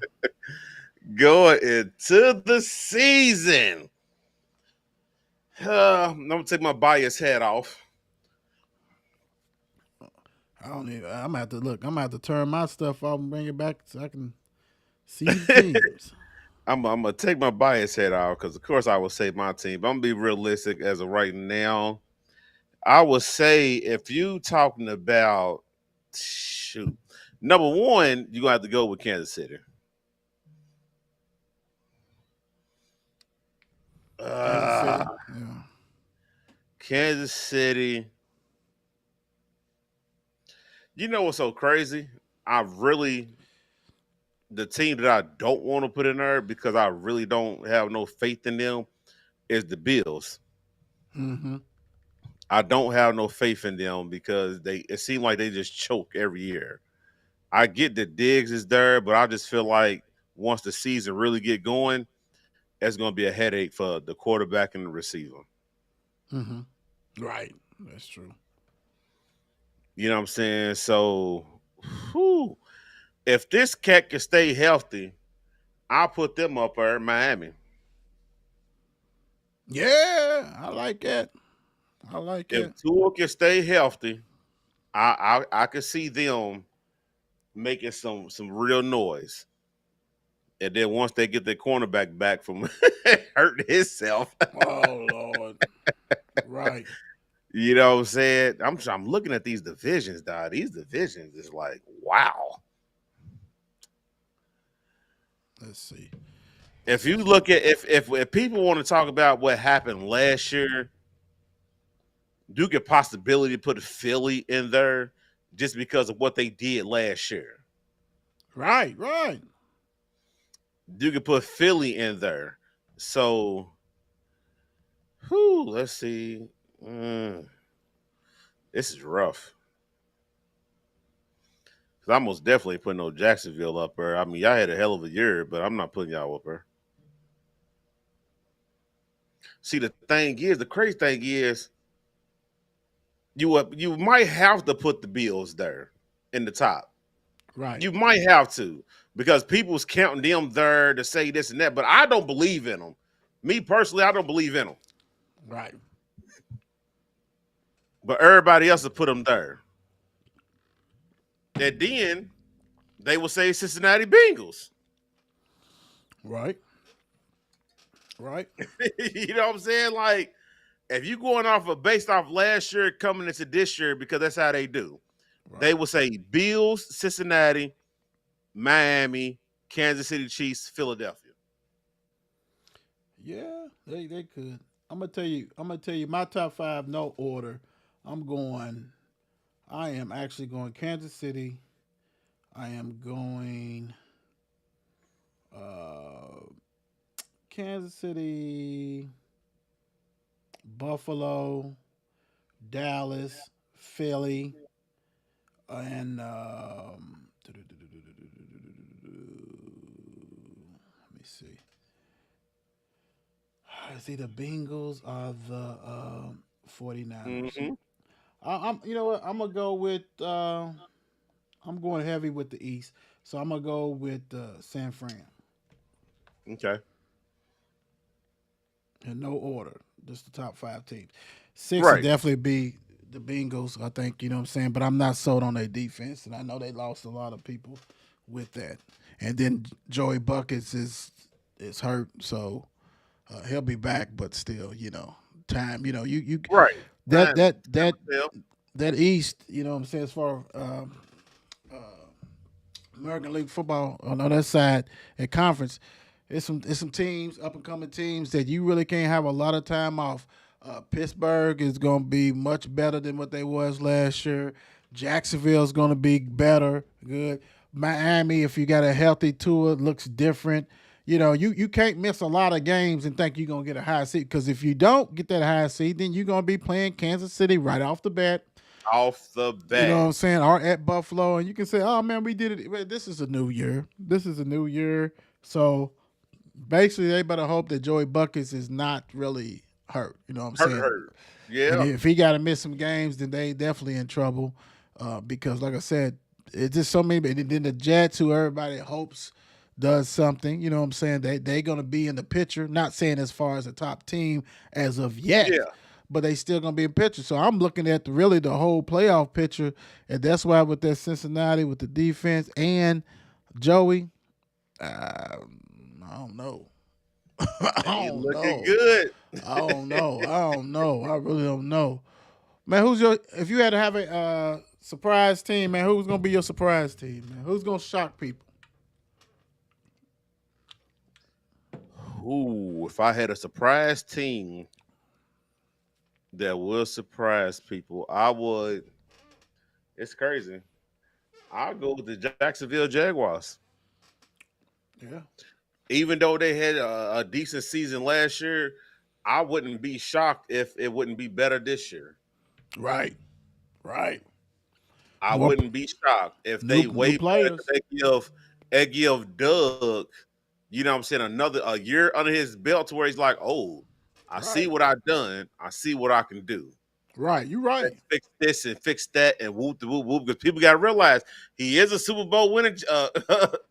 I'm gonna take my bias hat off. I don't even. I'm gonna have to look. I'm gonna have to turn my stuff off and bring it back so I can see the teams. I'm gonna take my bias hat off because, of course, I will say my team. But I'm gonna be realistic as of right now. I would say if you talking about number one, you're gonna have to go with Kansas City. Kansas City. Yeah. Kansas City. You know what's so crazy? I really the team that I don't want to put in there because I really don't have no faith in them is the Bills. Mm-hmm. I don't have no faith in them because it seems like they just choke every year. I get that Diggs is there, but I just feel like once the season really get going, that's going to be a headache for the quarterback and the receiver. Mm-hmm. Right. That's true. You know what I'm saying? So, whew, if this cat can stay healthy, I'll put them up there in Miami. Yeah, I like that. I like If that. Tua can stay healthy, I can see them making some real noise. And then once they get their cornerback back from hurting himself, Oh Lord. Right. you know what I'm saying? I'm looking at these divisions, dog. These divisions is like, wow. Let's see. If you look at if people want to talk about what happened last year, you could possibility put Philly in there just because of what they did last year. Right. Right. You could put Philly in there. So, whew, let's see. Mm, this is rough. 'Cause I most definitely putting no Jacksonville up there. I mean, y'all had a hell of a year, but I'm not putting y'all up there. See, the crazy thing is, you might have to put the Bills there in the top. Right. You might have to because people's counting them there to say this and that, but I don't believe in them. Me personally, I don't believe in them. Right. But everybody else will put them there. And then they will say Cincinnati Bengals. Right. Right. You know what I'm saying? Like, if you going off of based off last year coming into this year, because that's how they do. Right. They will say Bills, Cincinnati, Miami, Kansas City Chiefs, Philadelphia. Yeah, they could. I'm gonna tell you my top five, no order. I'm going I am actually going Kansas City. I am going uh Kansas City, Buffalo, Dallas, Philly, and let me see. It's either Bengals or the 49ers. Mm-hmm. I'm you know what? I'm gonna go with I'm going heavy with the East. So I'm gonna go with San Fran. Okay. In no order. Just the top five teams. Six would Right. definitely be the Bengals, I think, you know what I'm saying? But I'm not sold on their defense. And I know they lost a lot of people with that. And then Joey Buckets is hurt, so he'll be back, but still, time, you Right. that Time that that will tell. that East, you know what I'm saying, as far American League football on that side at conference, it's some teams, up and coming teams that you really can't have a lot of time off. Pittsburgh is going to be much better than what they was last year. Jacksonville is going to be better, good. Miami, if you got a healthy tour, looks different. You can't miss a lot of games and think you're going to get a high seed because if you don't get that high seed, then you're going to be playing Kansas City right off the bat. Off the You know what bat. I'm saying? Or at Buffalo, and you can say, "Oh man, we did it. Well, this is a new year. This is a new year." So basically, they better hope that Joey Buckets is not really hurt. You know what I'm Hurt, saying? hurt. And Yeah. if he got to miss some games, then they definitely in trouble. Because, like I said, it's just so many. And then the Jets, who everybody hopes does something. You know what I'm saying? They gonna be in the picture. Not saying as far as a top team as of yet, Yeah. but they still gonna be in picture. So I'm looking at really the whole playoff picture, and that's why with that Cincinnati with the defense and Joey, I don't know. I Ain't don't looking know. good. I don't know. I don't know. I really don't know. Man, if you had to have a surprise team, man, who's gonna be your surprise team, man? Who's gonna shock people? Ooh, if I had a surprise team that will surprise people, I would. It's crazy. I'll go with the Jacksonville Jaguars. Yeah. Even though they had a decent season last year, I wouldn't be shocked if it wouldn't be better this year. Right. Right. I More wouldn't be shocked if new they new way better. 'Cause players. they give Doug, you know what I'm saying, a year under his belt to where he's like, oh, I see Right. what I've done. I see what I can do. Right. You're right. Let's fix this and fix that and whoop the whoop whoop. Because people got to realize he is a Super Bowl winning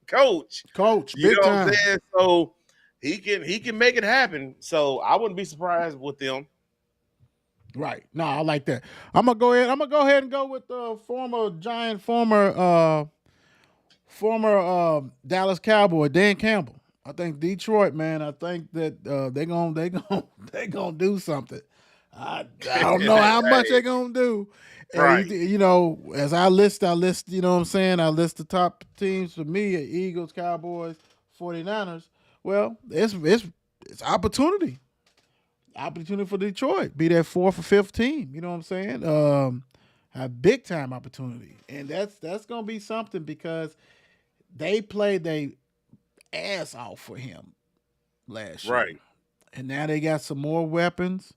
coach. Coach, You big know what I'm time. saying? So he can make it happen. So I wouldn't be surprised with them. Right. No, I like that. I'm gonna go ahead and go with the former Giant, former Dallas Cowboy Dan Campbell. I think Detroit, man. I think that they gonna do something. I don't know how much they're gonna do. And Right. you know, as I list, you know what I'm saying? I list the top teams for me: Eagles, Cowboys, 49ers. Well, it's opportunity. Opportunity for Detroit. Be that fourth or fifth team. You know what I'm saying? A big time opportunity. And that's gonna be something because they played their ass off for him last year. Right. And now they got some more weapons.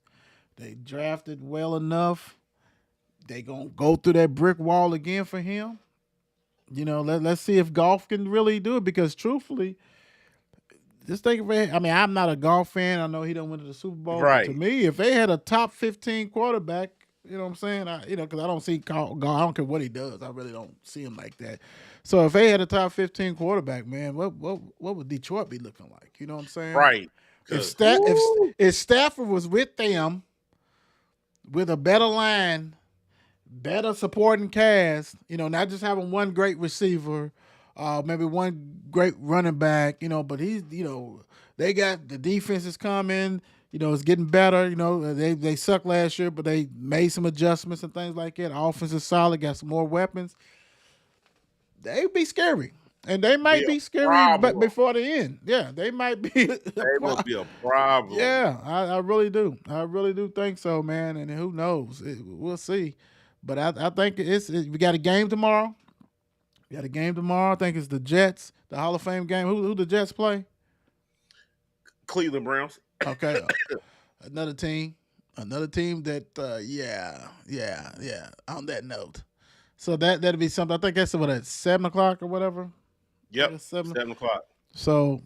They drafted well enough. They gonna go through that brick wall again for him. You know, let's see if golf can really do it because truthfully, just think of it. I mean, I'm not a golf fan. I know he done went to the Super Bowl. But Right. to me, if they had a top 15 quarterback, you know what I'm saying? Because I don't see golf. I don't care what he does. I really don't see him like that. So if they had a top 15 quarterback, man, what would Detroit be looking like? You know what I'm saying? Right. If Stafford was with them with a better line, better supporting cast, you know, not just having one great receiver, maybe one great running back, you know, but he's, you know, they got the defense is coming, you know, it's getting better. You know, they sucked last year, but they made some adjustments and things like that. Offense is solid, got some more weapons. They'd be scary. And they might be scary but before the end. Yeah, they might be. They will be a problem. Yeah, I really do. I really do think so, man. And who knows? We'll see. But I think we got a game tomorrow. We got a game tomorrow. I think it's the Jets, the Hall of Fame game. Who the Jets play? Cleveland Browns. Okay. Another team that, yeah. On that note. So that'll be something. I think that's at 7 o'clock or whatever. Yep. 7 o'clock. So,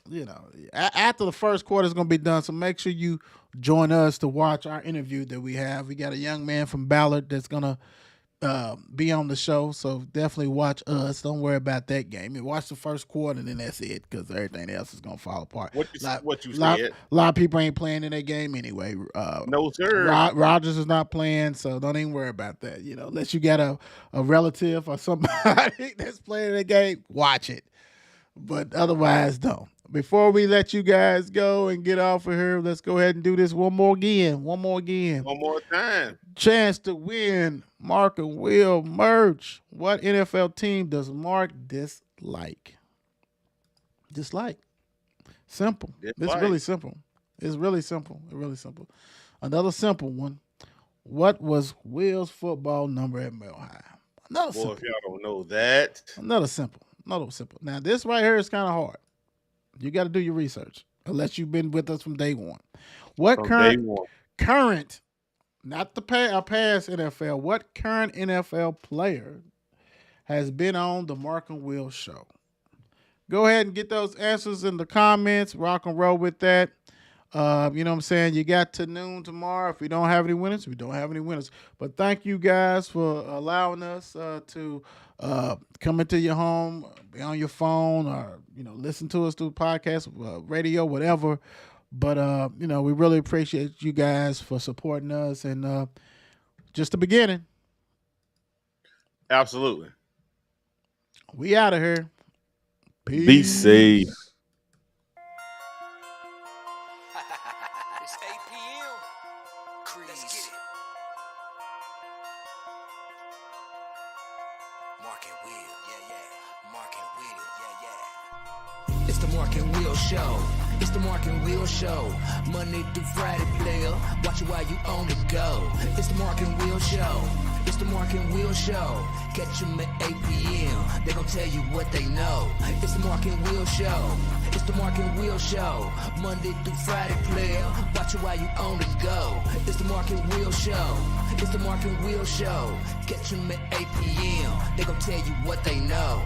you know, after the first quarter is going to be done, so make sure you join us to watch our interview that we have. We got a young man from Ballard that's going to be on the show, so definitely watch us. Don't worry about that game. You watch the first quarter, and then that's it, because everything else is going to fall apart. What you said? A lot of people ain't playing in that game anyway. No, sir. Rodgers is not playing, so don't even worry about that. You know, unless you got a relative or somebody that's playing in that game, watch it. But otherwise, don't. Before we let you guys go and get off of here, let's go ahead and do this one more time. Chance to win Mark and Will merch. What NFL team does Mark dislike? Simple. It's really simple. It's really simple. Another simple one. What was Will's football number at Mile High? If y'all don't know that. Another simple. Now, this right here is kind of hard. You got to do your research, unless you've been with us from day one. Current, not the past NFL, what current NFL player has been on the Mark and Will show? Go ahead and get those answers in the comments. Rock and roll with that. You know what I'm saying? You got to noon tomorrow. If we don't have any winners, we don't have any winners. But thank you guys for allowing us to come into your home, be on your phone, or, you know, listen to us through podcast, radio, whatever. But, you know, we really appreciate you guys for supporting us. And just the beginning. Absolutely. We out of here. Peace. Be safe. It's 8 p.m. Crease. Let's get it. Mark and Will, yeah. Mark and Will, yeah. It's the Mark and Will Show. It's the Mark and Will Show. Monday through Friday, player. Watch it while you on the go. It's the Mark and Will Show. It's the Mark and Will Show. Catch them at 8 p.m. They gon' tell you what they know. It's the Mark and Will Show. It's the Mark and Will Show. Monday through Friday, player. Watch it while you on the go. It's the Mark and Will Show. It's the Mark and Will Show. Catch them at 8 p.m. They gon' tell you what they know.